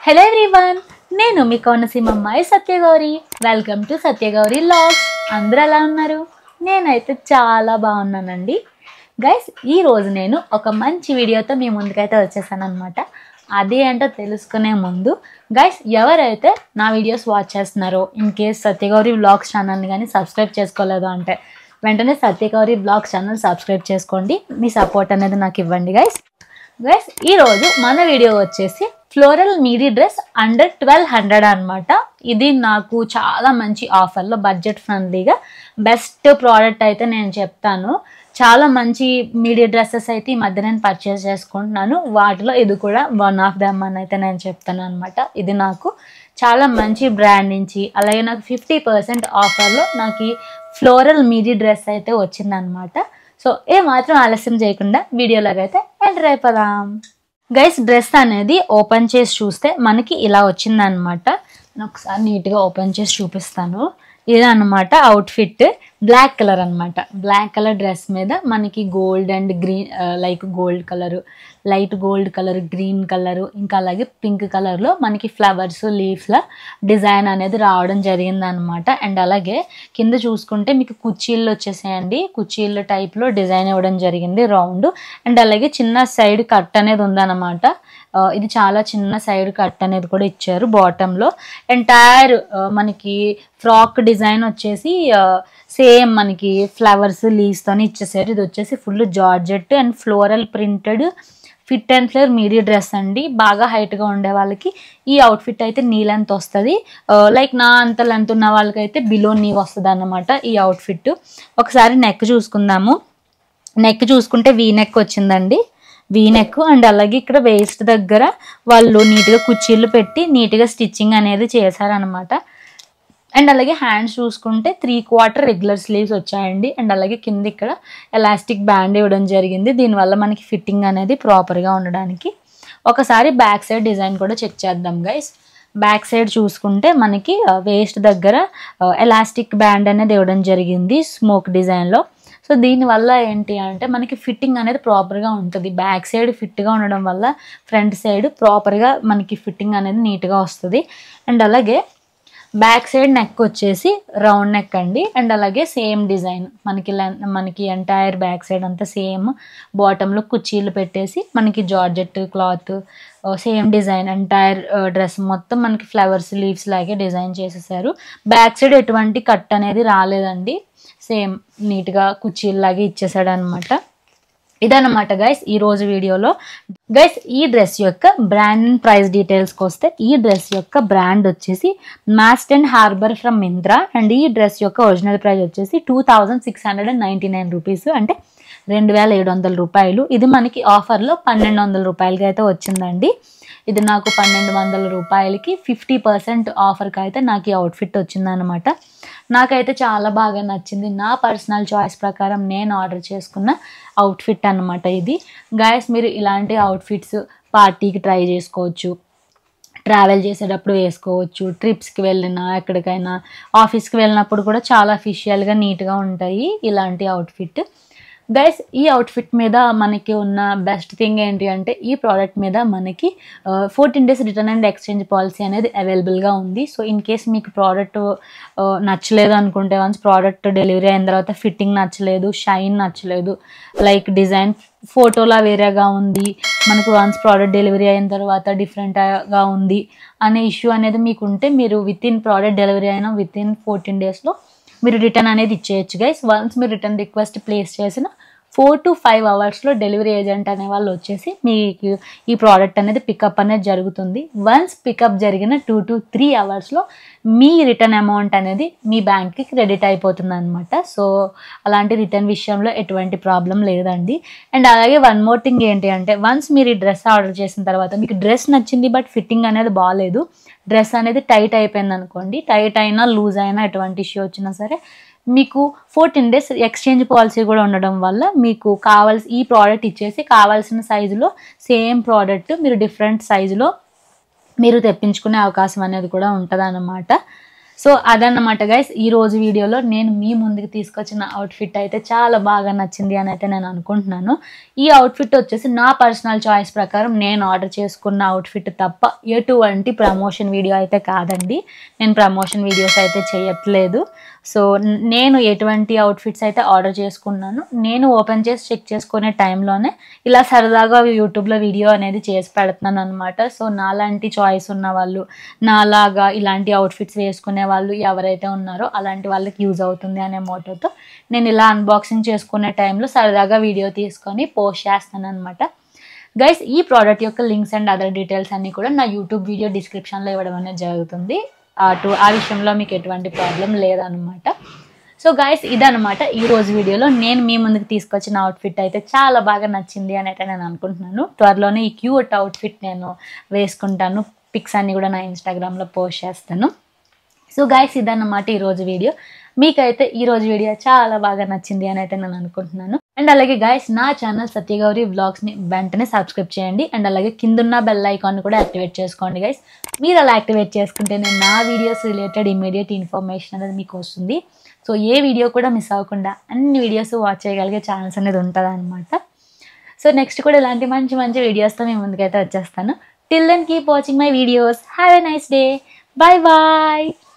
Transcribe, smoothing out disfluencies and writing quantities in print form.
Hello everyone, నేను మీ కోనసీమ అమ్మాయి Satyagowri. Welcome to Satyagowri vlogs. అందరూ ఎలా ఉన్నారు? నేనైతే చాలా బాగున్నానండి. గైస్, ఈరోజు నేను ఒక మంచి వీడియోతో మీ ముందుకైతే వచ్చేసాను అనమాట. అది ఏంటో తెలుసుకునే ముందు గైస్, ఎవరైతే నా వీడియోస్ వాచ్ చేస్తున్నారో, ఇన్ కేస్ సత్యగౌరి వ్లాగ్స్ ఛానల్ని కానీ సబ్స్క్రైబ్ చేసుకోలేదు అంటే వెంటనే సత్యగౌరి వ్లాగ్స్ ఛానల్ సబ్స్క్రైబ్ చేసుకోండి. మీ సపోర్ట్ అనేది నాకు ఇవ్వండి గైస్. ఈరోజు మన వీడియో వచ్చేసి ఫ్లోరల్ మీడీ డ్రెస్ అండర్ 1200 అనమాట. ఇది నాకు చాలా మంచి ఆఫర్లో బడ్జెట్ ఫ్రెండ్లీగా బెస్ట్ ప్రోడక్ట్ అయితే నేను చెప్తాను. చాలా మంచి మీడియా డ్రెస్సెస్ అయితే ఈ మధ్య నేను పర్చేస్ చేసుకుంటున్నాను. వాటిలో ఇది కూడా వన్ ఆఫ్ దెమ్ అని అయితే నేను చెప్తాను అనమాట. ఇది నాకు చాలా మంచి బ్రాండ్ నుంచి, అలాగే నాకు 50% ఆఫర్లో నాకు ఈ ఫ్లోరల్ మీడీ డ్రెస్ అయితే వచ్చిందనమాట. సో ఏమాత్రం ఆలస్యం చేయకుండా వీడియోలోకి అయితే ఎంటర్ అయిపోదాం. గైస్, డ్రెస్ అనేది ఓపెన్ చేసి చూస్తే మనకి ఇలా వచ్చిందనమాట. నేను ఒకసారి నీట్గా ఓపెన్ చేసి చూపిస్తాను. ఇదన్నమాట అవుట్ఫిట్. బ్లాక్ కలర్ అనమాట. బ్లాక్ కలర్ డ్రెస్ మీద మనకి gold and green, like gold colour, light gold colour, green colour, ఇంకా అలాగే పింక్ కలర్లో మనకి ఫ్లవర్స్, లీవ్స్ల డిజైన్ అనేది రావడం జరిగిందనమాట. అండ్ అలాగే కింద చూసుకుంటే మీకు కుర్చీళ్ళు వచ్చేసాయండి. కుర్చీళ్ళ టైప్లో డిజైన్ ఇవ్వడం జరిగింది రౌండ్. అండ్ అలాగే చిన్న సైడ్ కట్ అనేది ఉందన్నమాట. ఇది చాలా చిన్న సైడ్ కట్ అనేది కూడా ఇచ్చారు బాటంలో. ఎంటైర్ మనకి ఫ్రాక్ డిజైన్ వచ్చేసి సేమ్ మనకి ఫ్లవర్స్, లీవ్స్తోనే ఇచ్చేసారు. ఇది వచ్చేసి full georgette and floral printed fit and flare midi dress అండి. బాగా హైట్గా ఉండే వాళ్ళకి ఈ అవుట్ఫిట్ అయితే నీ లెంత్ వస్తుంది. లైక్ నా అంత లెంత్ ఉన్న వాళ్ళకైతే బిలో నీ వస్తుంది అన్నమాట ఈ అవుట్ఫిట్. ఒకసారి నెక్ చూసుకుందాము. నెక్ చూసుకుంటే వీ నెక్ వచ్చిందండి. V neck. అండ్ అలాగే ఇక్కడ వేస్ట్ దగ్గర వాళ్ళు నీట్గా కుర్చీలు పెట్టి నీట్గా స్టిచ్చింగ్ అనేది చేశారనమాట. అండ్ అలాగే హ్యాండ్స్ చూసుకుంటే 3/4 రెగ్యులర్ స్లీవ్స్ వచ్చాయండి. అండ్ అలాగే కింద ఇక్కడ ఎలాస్టిక్ బ్యాండ్ ఇవ్వడం జరిగింది. దీనివల్ల మనకి ఫిట్టింగ్ అనేది ప్రాపర్గా ఉండడానికి. ఒకసారి బ్యాక్ సైడ్ డిజైన్ కూడా చెక్ చేద్దాం గైస్. బ్యాక్ సైడ్ చూసుకుంటే మనకి వేస్ట్ దగ్గర ఎలాస్టిక్ బ్యాండ్ అనేది ఇవ్వడం జరిగింది స్మోక్ డిజైన్లో. సో దీనివల్ల ఏంటి అంటే మనకి ఫిట్టింగ్ అనేది ప్రాపర్గా ఉంటుంది. బ్యాక్ సైడ్ ఫిట్గా ఉండడం వల్ల ఫ్రంట్ సైడ్ ప్రాపర్గా మనకి ఫిట్టింగ్ అనేది నీట్గా వస్తుంది. అండ్ అలాగే బ్యాక్ సైడ్ నెక్ వచ్చేసి రౌండ్ నెక్ అండి. అండ్ అలాగే సేమ్ డిజైన్ మనకి ఎంటైర్ బ్యాక్ సైడ్ అంతా సేమ్. బాటంలో కుర్చీలు పెట్టేసి మనకి georgette cloth same design. Entire dress మొత్తం మనకి ఫ్లవర్స్, లీవ్స్ లాగే డిజైన్ చేసేసారు. బ్యాక్ సైడ్ ఎటువంటి కట్ అనేది రాలేదండి. సేమ్ నీట్గా కుర్చీలాగే ఇచ్చేసాడు అనమాట. ఇదన్నమాట గైస్ ఈరోజు వీడియోలో. గైస్, ఈ డ్రెస్ యొక్క బ్రాండ్ అండ్ ప్రైస్ డీటెయిల్స్కి వస్తే ఈ డ్రెస్ యొక్క బ్రాండ్ వచ్చేసి mast and harbour from Myntra. And ఈ డ్రెస్ యొక్క ఒరిజినల్ ప్రైస్ వచ్చేసి 2699 రూపీస్, అంటే 2700 రూపాయలు. ఇది మనకి ఆఫర్లో 1200 రూపాయలకి అయితే వచ్చిందండి. ఇది నాకు 1200 రూపాయలకి 50% ఆఫర్కి అయితే నాకు ఈ అవుట్ఫిట్ వచ్చిందనమాట. నాకైతే చాలా బాగా నచ్చింది. నా పర్సనల్ చాయిస్ ప్రకారం నేను ఆర్డర్ చేసుకున్న అవుట్ఫిట్ అనమాట ఇది. గైస్, మీరు ఇలాంటి అవుట్ఫిట్స్ పార్టీకి ట్రై చేసుకోవచ్చు, ట్రావెల్ చేసేటప్పుడు వేసుకోవచ్చు, ట్రిప్స్కి వెళ్ళినా, ఎక్కడికైనా ఆఫీస్కి వెళ్ళినప్పుడు కూడా చాలా అఫీషియల్గా నీట్గా ఉంటాయి ఇలాంటి అవుట్ఫిట్. గైస్, ఈ అవుట్ఫిట్ మీద మనకి ఉన్న బెస్ట్ థింగ్ ఏంటి అంటే ఈ ప్రోడక్ట్ మీద మనకి 14 days return and exchange policy అనేది అవైలబుల్గా ఉంది. సో ఇన్ కేస్ మీకు ప్రోడక్ట్ నచ్చలేదు అనుకుంటే, వన్స్ ప్రోడక్ట్ డెలివరీ అయిన తర్వాత ఫిట్టింగ్ నచ్చలేదు, షైన్ నచ్చలేదు, లైక్ డిజైన్ ఫోటోలా వేరేగా ఉంది, మనకు వన్స్ ప్రోడక్ట్ డెలివరీ అయిన తర్వాత డిఫరెంట్గా ఉంది అనే ఇష్యూ అనేది మీకు ఉంటే, మీరు ప్రోడక్ట్ డెలివరీ అయిన 14 daysలో మీరు రిటర్న్ అనేది ఇచ్చేయచ్చు గైస్. వన్స్ మీరు రిటర్న్ రిక్వెస్ట్ ప్లేస్ చేసిన 4 to 5 hours డెలివరీ ఏజెంట్ అనే వాళ్ళు వచ్చేసి మీకు ఈ ప్రోడక్ట్ అనేది పికప్ అనేది జరుగుతుంది. వన్స్ పికప్ జరిగిన 2 to 3 hours me return amount అనేది మీ బ్యాంక్కి క్రెడిట్ అయిపోతుంది అనమాట. సో అలాంటి రిటర్న్ విషయంలో ఎటువంటి ప్రాబ్లం లేదండి. అండ్ అలాగే వన్ మోర్ థింగ్ ఏంటి అంటే, వన్స్ మీరు ఈ డ్రెస్ ఆర్డర్ చేసిన తర్వాత మీకు డ్రెస్ నచ్చింది బట్ ఫిట్టింగ్ అనేది బాగాలేదు, డ్రెస్ అనేది టైట్ అయిపోయింది అనుకోండి, టైట్ అయినా లూజ్ అయినా ఎటువంటి ఇష్యూ వచ్చినా సరే మీకు 14 days ఎక్స్చేంజ్ పాలసీ కూడా ఉండడం వల్ల మీకు ఈ ప్రోడక్ట్ ఇచ్చేసి కావాల్సిన సైజులో సేమ్ ప్రోడక్ట్ మీరు డిఫరెంట్ సైజులో మీరు తెప్పించుకునే అవకాశం అనేది కూడా ఉంటుంది అన్నమాట. సో అదన్నమాట గైస్ ఈ రోజు వీడియోలో నేను మీ ముందుకు తీసుకొచ్చిన అవుట్ఫిట్ అయితే చాలా బాగా నచ్చింది అని అయితే నేను అనుకుంటున్నాను. ఈ అవుట్ఫిట్ వచ్చేసి నా పర్సనల్ చాయిస్ ప్రకారం నేను ఆర్డర్ చేసుకున్న అవుట్ఫిట్ తప్ప ఎటువంటి ప్రమోషన్ వీడియో అయితే కాదండి. నేను ప్రమోషన్ వీడియోస్ అయితే చేయట్లేదు. సో నేను ఎటువంటి అవుట్ఫిట్స్ అయితే ఆర్డర్ చేసుకున్నాను నేను ఓపెన్ చేసి చెక్ చేసుకునే టైంలోనే ఇలా సరదాగా యూట్యూబ్లో వీడియో అనేది చేసి పెడుతున్నాను అనమాట. సో నాలాంటి చాయిస్ ఉన్న వాళ్ళు, నాలాగా ఇలాంటి అవుట్ఫిట్స్ వేసుకునే వాళ్ళు ఎవరైతే ఉన్నారో అలాంటి వాళ్ళకి యూజ్ అవుతుంది అనే మోటోతో నేను ఇలా అన్బాక్సింగ్ చేసుకునే టైంలో సరదాగా వీడియో తీసుకొని పోస్ట్ చేస్తాను అనమాట. గైస్ ఈ ప్రోడక్ట్ యొక్క లింక్స్ అండ్ అదర్ డీటెయిల్స్ అన్నీ కూడా నా యూట్యూబ్ వీడియో డిస్క్రిప్షన్లో ఇవ్వడం అనేది జరుగుతుంది. ఆ విషయంలో మీకు ఎటువంటి ప్రాబ్లం లేదనమాట. సో గైస్ ఇదనమాట ఈ రోజు వీడియోలో నేను మీ ముందుకు తీసుకొచ్చిన అవుట్ఫిట్ అయితే చాలా బాగా నచ్చింది అని అయితే నేను అనుకుంటున్నాను. త్వరలోనే ఈ క్యూట్ అవుట్ఫిట్ నేను వేసుకుంటాను. పిక్స్ అన్ని కూడా నా ఇన్స్టాగ్రామ్లో పోస్ట్ చేస్తాను. సో గైస్ ఇదన్నమాట ఈరోజు వీడియో. మీకైతే ఈరోజు వీడియో చాలా బాగా నచ్చింది అని అయితే నేను అనుకుంటున్నాను. అండ్ అలాగే గైస్ నా ఛానల్ సత్యగౌరి వ్లాగ్స్ని వెంటనే సబ్స్క్రైబ్ చేయండి. అండ్ అలాగే కిందున్న బెల్ ఐకాన్ కూడా యాక్టివేట్ చేసుకోండి గైస్. మీరు అలా యాక్టివేట్ చేసుకుంటే నేను నా వీడియోస్ రిలేటెడ్ ఇమీడియట్ ఇన్ఫర్మేషన్ అనేది మీకు వస్తుంది. సో ఏ వీడియో కూడా మిస్ అవ్వకుండా అన్ని వీడియోస్ వాచ్ చేయగలిగే ఛానల్స్ అనేది ఉంటుంది అనమాట. సో నెక్స్ట్ కూడా ఇలాంటి మంచి మంచి వీడియోస్తో మీ ముందుకైతే వచ్చేస్తాను. Till then keep watching my videos. Have a nice day. Bye bye.